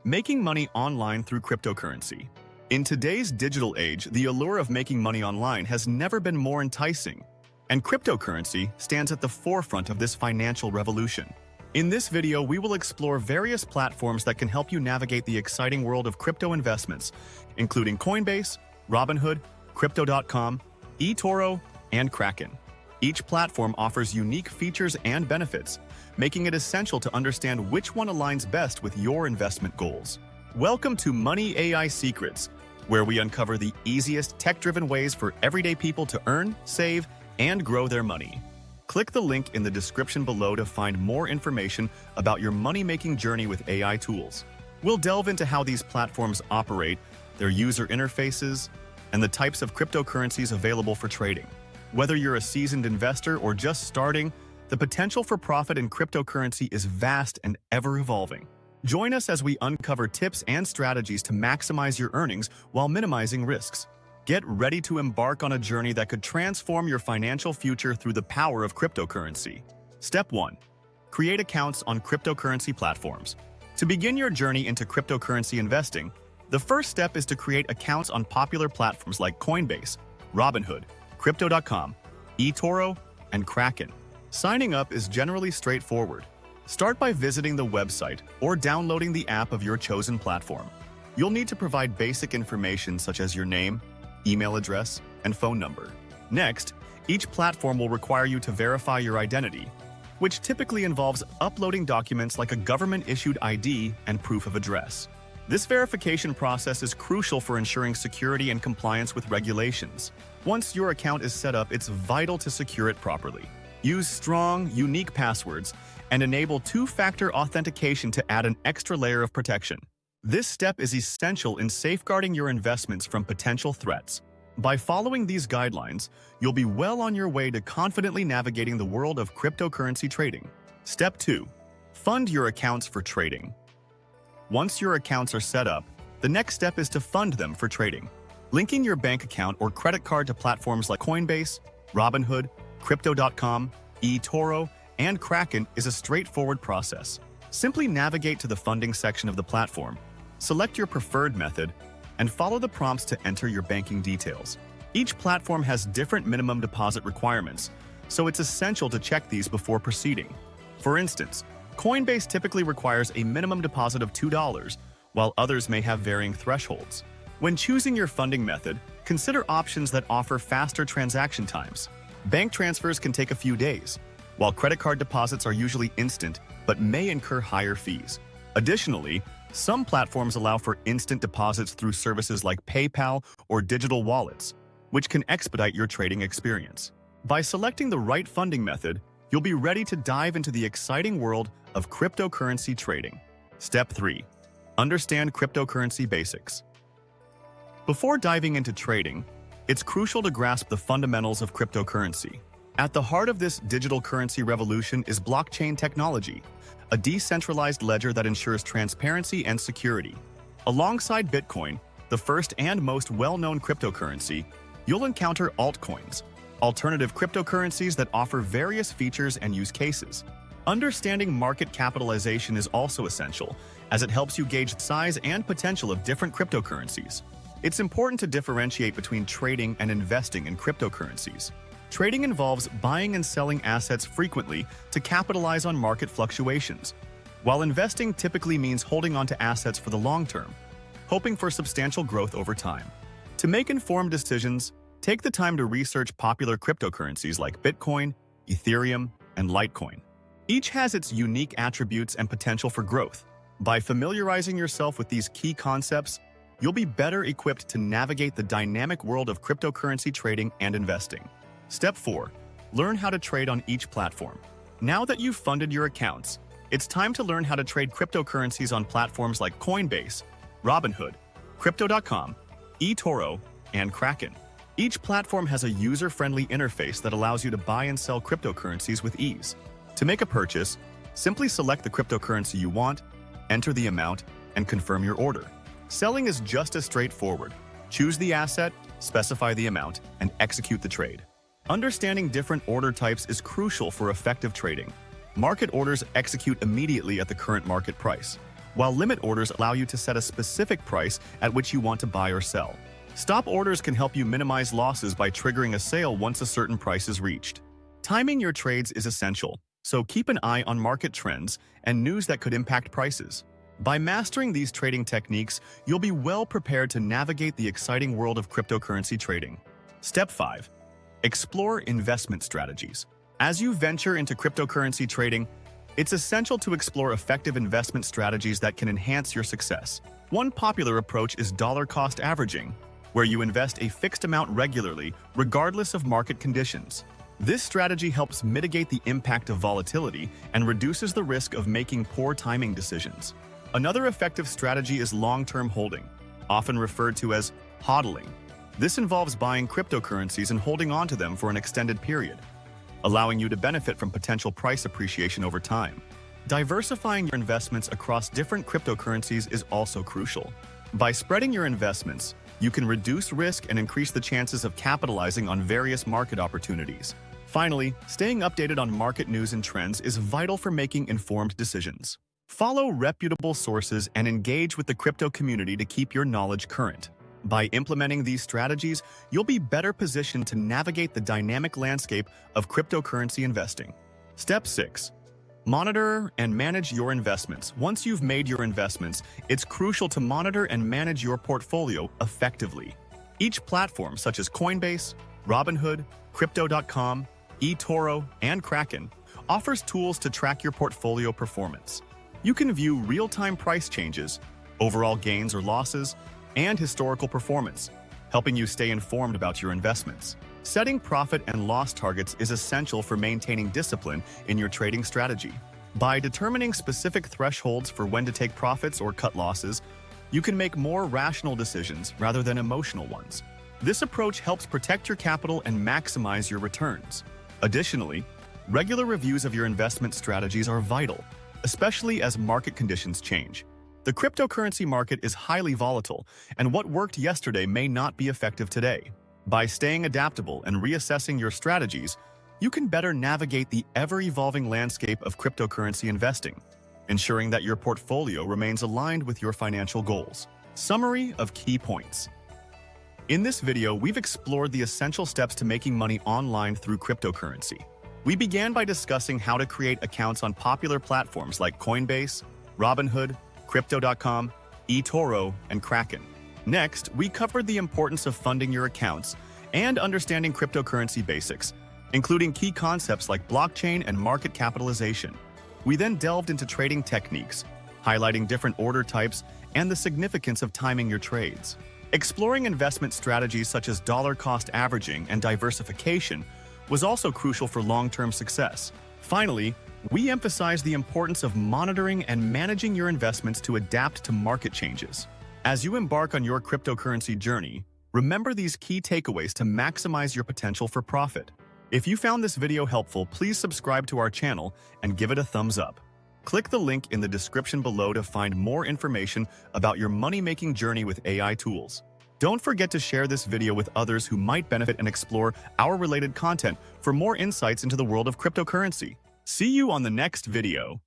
Making money online through cryptocurrency. In today's digital age, the allure of making money online has never been more enticing, and cryptocurrency stands at the forefront of this financial revolution. In this video, we will explore various platforms that can help you navigate the exciting world of crypto investments, including Coinbase, Robinhood, Crypto.com, eToro, and Kraken. Each platform offers unique features and benefits, making it essential to understand which one aligns best with your investment goals. Welcome to Money AI Secrets, where we uncover the easiest tech-driven ways for everyday people to earn, save, and grow their money. Click the link in the description below to find more information about your money-making journey with AI tools. We'll delve into how these platforms operate, their user interfaces, and the types of cryptocurrencies available for trading. Whether you're a seasoned investor or just starting, the potential for profit in cryptocurrency is vast and ever-evolving. Join us as we uncover tips and strategies to maximize your earnings while minimizing risks. Get ready to embark on a journey that could transform your financial future through the power of cryptocurrency. Step 1. Create accounts on cryptocurrency platforms. To begin your journey into cryptocurrency investing, the first step is to create accounts on popular platforms like Coinbase, Robinhood, Crypto.com, eToro, and Kraken. Signing up is generally straightforward. Start by visiting the website or downloading the app of your chosen platform. You'll need to provide basic information such as your name, email address, and phone number. Next, each platform will require you to verify your identity, which typically involves uploading documents like a government-issued ID and proof of address. This verification process is crucial for ensuring security and compliance with regulations. Once your account is set up, it's vital to secure it properly. Use strong, unique passwords and enable two-factor authentication to add an extra layer of protection. This step is essential in safeguarding your investments from potential threats. By following these guidelines, you'll be well on your way to confidently navigating the world of cryptocurrency trading. Step 2. Fund your accounts for trading. Once your accounts are set up, the next step is to fund them for trading. Linking your bank account or credit card to platforms like Coinbase, Robinhood, Crypto.com, eToro, and Kraken is a straightforward process. Simply navigate to the funding section of the platform, select your preferred method, and follow the prompts to enter your banking details. Each platform has different minimum deposit requirements, so it's essential to check these before proceeding. For instance, Coinbase typically requires a minimum deposit of $2, while others may have varying thresholds. When choosing your funding method, consider options that offer faster transaction times. Bank transfers can take a few days, while credit card deposits are usually instant but may incur higher fees. Additionally, some platforms allow for instant deposits through services like PayPal or digital wallets, which can expedite your trading experience. By selecting the right funding method, you'll be ready to dive into the exciting world of cryptocurrency trading. Step 3. Understand cryptocurrency basics. Before diving into trading, it's crucial to grasp the fundamentals of cryptocurrency. At the heart of this digital currency revolution is blockchain technology, a decentralized ledger that ensures transparency and security. Alongside Bitcoin, the first and most well-known cryptocurrency, you'll encounter altcoins, alternative cryptocurrencies that offer various features and use cases. Understanding market capitalization is also essential, as it helps you gauge the size and potential of different cryptocurrencies. It's important to differentiate between trading and investing in cryptocurrencies. Trading involves buying and selling assets frequently to capitalize on market fluctuations, while investing typically means holding onto assets for the long term, hoping for substantial growth over time. To make informed decisions, take the time to research popular cryptocurrencies like Bitcoin, Ethereum, and Litecoin. Each has its unique attributes and potential for growth. By familiarizing yourself with these key concepts, you'll be better equipped to navigate the dynamic world of cryptocurrency trading and investing. Step 4. Learn how to trade on each platform. Now that you've funded your accounts, it's time to learn how to trade cryptocurrencies on platforms like Coinbase, Robinhood, Crypto.com, eToro, and Kraken. Each platform has a user-friendly interface that allows you to buy and sell cryptocurrencies with ease. To make a purchase, simply select the cryptocurrency you want, enter the amount, and confirm your order. Selling is just as straightforward. Choose the asset, specify the amount, and execute the trade. Understanding different order types is crucial for effective trading. Market orders execute immediately at the current market price, while limit orders allow you to set a specific price at which you want to buy or sell. Stop orders can help you minimize losses by triggering a sale once a certain price is reached. Timing your trades is essential, so keep an eye on market trends and news that could impact prices. By mastering these trading techniques, you'll be well prepared to navigate the exciting world of cryptocurrency trading. Step 5. Explore investment strategies. As you venture into cryptocurrency trading, it's essential to explore effective investment strategies that can enhance your success. One popular approach is dollar-cost averaging, where you invest a fixed amount regularly, regardless of market conditions. This strategy helps mitigate the impact of volatility and reduces the risk of making poor timing decisions. Another effective strategy is long-term holding, often referred to as hodling. This involves buying cryptocurrencies and holding onto them for an extended period, allowing you to benefit from potential price appreciation over time. Diversifying your investments across different cryptocurrencies is also crucial. By spreading your investments, you can reduce risk and increase the chances of capitalizing on various market opportunities. Finally, staying updated on market news and trends is vital for making informed decisions. Follow reputable sources and engage with the crypto community to keep your knowledge current. By implementing these strategies, you'll be better positioned to navigate the dynamic landscape of cryptocurrency investing. Step 6. Monitor and manage your investments. Once you've made your investments, it's crucial to monitor and manage your portfolio effectively. Each platform, such as Coinbase, Robinhood, Crypto.com, eToro, and Kraken, offers tools to track your portfolio performance. You can view real-time price changes, overall gains or losses, and historical performance, helping you stay informed about your investments. Setting profit and loss targets is essential for maintaining discipline in your trading strategy. By determining specific thresholds for when to take profits or cut losses, you can make more rational decisions rather than emotional ones. This approach helps protect your capital and maximize your returns. Additionally, regular reviews of your investment strategies are vital, especially as market conditions change. The cryptocurrency market is highly volatile, and what worked yesterday may not be effective today. By staying adaptable and reassessing your strategies, you can better navigate the ever-evolving landscape of cryptocurrency investing, ensuring that your portfolio remains aligned with your financial goals. Summary of key points. In this video, we've explored the essential steps to making money online through cryptocurrency. We began by discussing how to create accounts on popular platforms like Coinbase, Robinhood, Crypto.com, eToro, and Kraken. Next, we covered the importance of funding your accounts and understanding cryptocurrency basics, including key concepts like blockchain and market capitalization. We then delved into trading techniques, highlighting different order types and the significance of timing your trades. Exploring investment strategies such as dollar-cost averaging and diversification was also crucial for long-term success. Finally, we emphasized the importance of monitoring and managing your investments to adapt to market changes. As you embark on your cryptocurrency journey, remember these key takeaways to maximize your potential for profit. If you found this video helpful, please subscribe to our channel and give it a thumbs up. Click the link in the description below to find more information about your money-making journey with AI tools. Don't forget to share this video with others who might benefit and explore our related content for more insights into the world of cryptocurrency. See you on the next video.